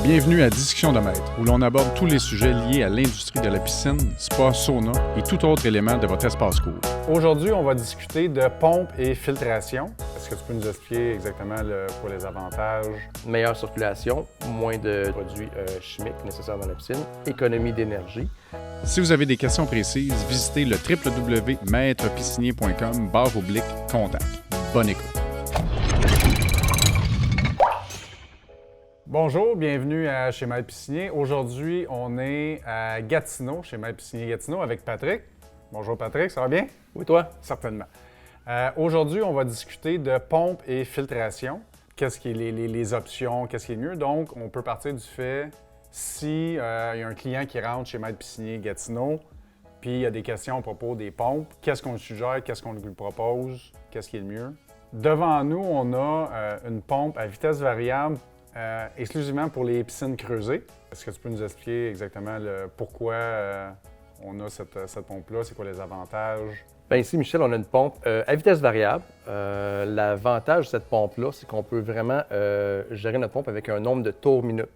Bienvenue à Discussion de maître, où l'on aborde tous les sujets liés à l'industrie de la piscine, spa, sauna et tout autre élément de votre espace court. Aujourd'hui, on va discuter de pompe et filtration. Est-ce que tu peux nous expliquer exactement pour les avantages? Meilleure circulation, moins de produits chimiques nécessaires dans la piscine, économie d'énergie. Si vous avez des questions précises, visitez le www.maîtrepiscinier.com/contact. Bonne écoute. Bonjour, bienvenue chez Maître Piscinier. Aujourd'hui, on est à Gatineau, chez Maître Piscinier Gatineau, avec Patrick. Bonjour Patrick, ça va bien? Oui, toi? Certainement. Aujourd'hui, on va discuter de pompe et filtration. Qu'est-ce qui est les options, qu'est-ce qui est mieux? Donc, on peut partir du fait, si il y a un client qui rentre chez Maître Piscinier Gatineau, puis il y a des questions à propos des pompes, qu'est-ce qu'on suggère, qu'est-ce qu'on lui propose, qu'est-ce qui est le mieux? Devant nous, on a une pompe à vitesse variable exclusivement pour les piscines creusées. Est-ce que tu peux nous expliquer exactement pourquoi on a cette pompe-là? C'est quoi les avantages? Bien ici, Michel, on a une pompe à vitesse variable. L'avantage de cette pompe-là, c'est qu'on peut vraiment gérer notre pompe avec un nombre de tours minutes.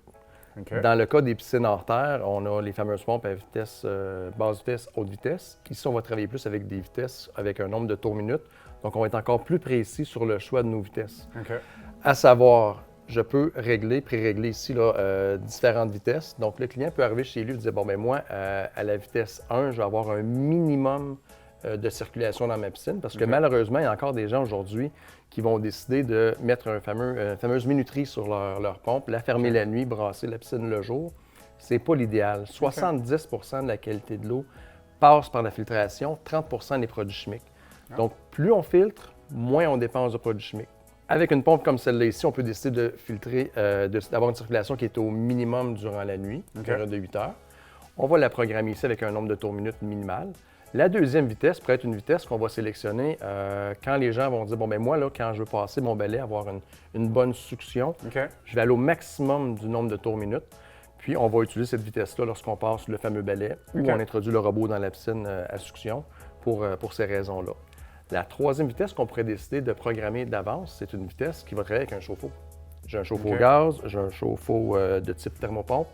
Okay. Dans le cas des piscines hors terre, on a les fameuses pompes à vitesse basse vitesse, haute vitesse. Ici, on va travailler plus avec des vitesses avec un nombre de tours minutes. Donc, on va être encore plus précis sur le choix de nos vitesses. Okay. À savoir, je peux pré-régler ici différentes vitesses. Donc, le client peut arriver chez lui et dire, bon, bien moi, à la vitesse 1, je vais avoir un minimum de circulation dans ma piscine parce que malheureusement, il y a encore des gens aujourd'hui qui vont décider de mettre une fameuse minuterie sur leur pompe, la fermer la nuit, brasser la piscine le jour. C'est pas l'idéal. 70 de la qualité de l'eau passe par la filtration, 30 des produits chimiques. Donc, plus on filtre, moins on dépense de produits chimiques. Avec une pompe comme celle-là ici, on peut décider de filtrer, d'avoir une circulation qui est au minimum durant la nuit, une période de 8 heures. On va la programmer ici avec un nombre de tours minutes minimal. La deuxième vitesse pourrait être une vitesse qu'on va sélectionner quand les gens vont dire, bon, bien moi, là, quand je veux passer mon balai, avoir une bonne succion, je vais aller au maximum du nombre de tours minutes. Puis, on va utiliser cette vitesse-là lorsqu'on passe le fameux balai ou on introduit le robot dans la piscine à succion pour ces raisons-là. La troisième vitesse qu'on pourrait décider de programmer d'avance, c'est une vitesse qui va travailler avec un chauffe-eau. J'ai un chauffe-eau gaz, j'ai un chauffe-eau de type thermopompe.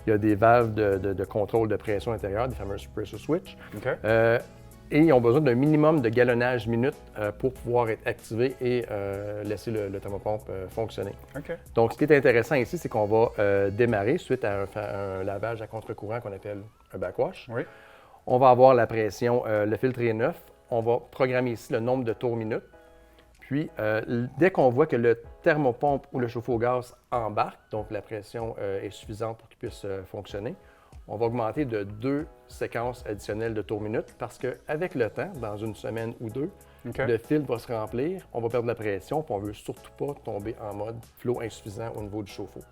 Il y a des valves de contrôle de pression intérieure, des fameuses pressure switch. Et ils ont besoin d'un minimum de galonnage minute pour pouvoir être activés et laisser le thermopompe fonctionner. Donc, ce qui est intéressant ici, c'est qu'on va démarrer suite à un lavage à contre-courant qu'on appelle un backwash. On va avoir la pression, le filtre est neuf. On va programmer ici le nombre de tours minutes. Puis, dès qu'on voit que le thermopompe ou le chauffe-eau au gaz embarque, donc la pression est suffisante pour qu'il puisse fonctionner, on va augmenter de 2 séquences additionnelles de tours minutes parce qu'avec le temps, dans une semaine ou deux, le filtre va se remplir, on va perdre la pression, puis on ne veut surtout pas tomber en mode flot insuffisant au niveau du chauffe-eau.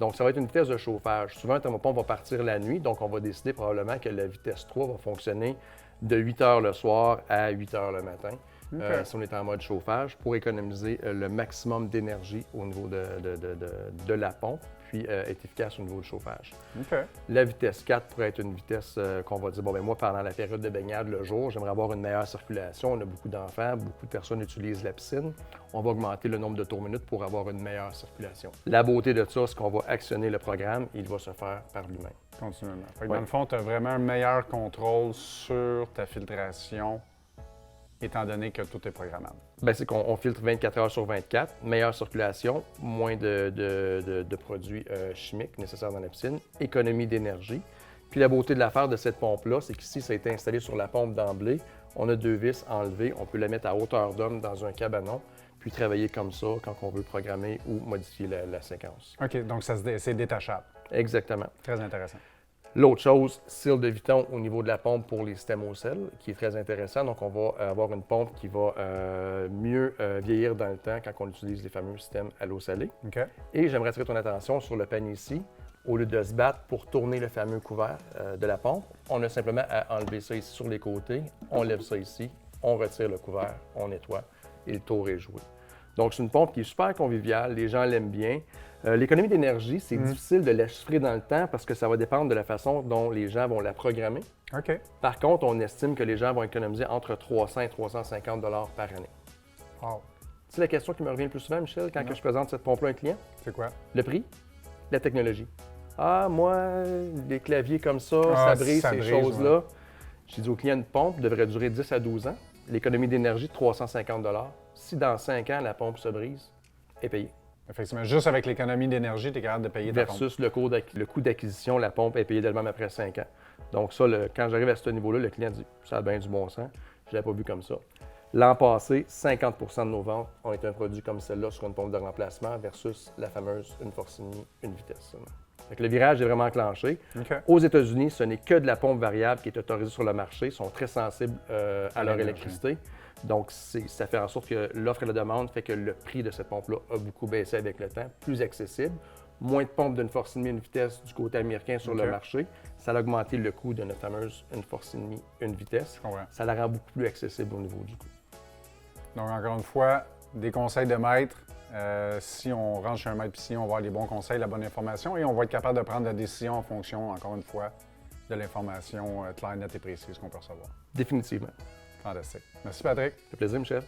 Donc, ça va être une vitesse de chauffage. Souvent, un thermopompe va partir la nuit, donc on va décider probablement que la vitesse 3 va fonctionner de 8 heures le soir à 8 heures le matin, si on est en mode chauffage, pour économiser le maximum d'énergie au niveau de la pompe, puis être efficace au niveau du chauffage. La vitesse 4 pourrait être une vitesse qu'on va dire, bon, bien moi, pendant la période de baignade le jour, j'aimerais avoir une meilleure circulation. On a beaucoup d'enfants, beaucoup de personnes utilisent la piscine. On va augmenter le nombre de tours minutes pour avoir une meilleure circulation. La beauté de ça, c'est qu'on va actionner le programme, il va se faire par lui-même. Continuellement. Dans le fond, tu as vraiment un meilleur contrôle sur ta filtration, étant donné que tout est programmable. Bien, c'est qu'on filtre 24 heures sur 24, meilleure circulation, moins de produits chimiques nécessaires dans la piscine, économie d'énergie. Puis la beauté de l'affaire de cette pompe-là, c'est qu'ici, ça a été installé sur la pompe d'emblée. On a 2 vis enlevées, on peut la mettre à hauteur d'homme dans un cabanon, puis travailler comme ça quand on veut programmer ou modifier la séquence. Donc c'est détachable. Exactement. Très intéressant. L'autre chose, cils de Viton au niveau de la pompe pour les systèmes au sel, qui est très intéressant. Donc, on va avoir une pompe qui va mieux vieillir dans le temps quand on utilise les fameux systèmes à l'eau salée. Et j'aimerais attirer ton attention sur le panier ici. Au lieu de se battre pour tourner le fameux couvert de la pompe, on a simplement à enlever ça ici sur les côtés, on lève ça ici, on retire le couvert, on nettoie et le tour est joué. Donc, c'est une pompe qui est super conviviale, les gens l'aiment bien. L'économie d'énergie, c'est difficile de la chiffrer dans le temps parce que ça va dépendre de la façon dont les gens vont la programmer. Par contre, on estime que les gens vont économiser entre 300 et 350 $ par année. Wow. C'est la question qui me revient le plus souvent, Michel, quand je présente cette pompe-là à un client. C'est quoi? Le prix. la technologie. Ah, moi, les claviers comme ça, Ah, ça brise, ça ces brise, choses-là. J'ai dit au client, une pompe devrait durer 10 à 12 ans. L'économie d'énergie de 350 $. Si dans 5 ans, la pompe se brise, est payée. Effectivement, juste avec l'économie d'énergie, tu es capable de payer ta pompe. Versus le coût d'acquisition, la pompe est payée d'elle-même après 5 ans. Donc ça, quand j'arrive à ce niveau-là, le client dit « ça a bien du bon sens, je ne l'avais pas vu comme ça ». L'an passé, 50 % de nos ventes ont été un produit comme celle-là sur une pompe de remplacement versus la fameuse une Forcini, une vitesse. Fait que le virage est vraiment enclenché. OK. Aux États-Unis, ce n'est que de la pompe variable qui est autorisée sur le marché. Ils sont très sensibles à leur l'énergie. électricité. Donc, ça fait en sorte que l'offre et la demande fait que le prix de cette pompe-là a beaucoup baissé avec le temps, plus accessible. Moins de pompes d'une Forcini une vitesse du côté américain sur OK. le marché. Ça a augmenté le coût de notre fameuse une Forcini une vitesse. Je comprends. Ça la rend beaucoup plus accessible au niveau du coût. Donc, encore une fois, des conseils de maître. Si on rentre chez un maître piscine, on va avoir les bons conseils, la bonne information et on va être capable de prendre la décision en fonction, encore une fois, de l'information claire, nette et précise qu'on peut recevoir. Définitivement. Fantastique. Merci, Patrick. Ça fait plaisir, Michel.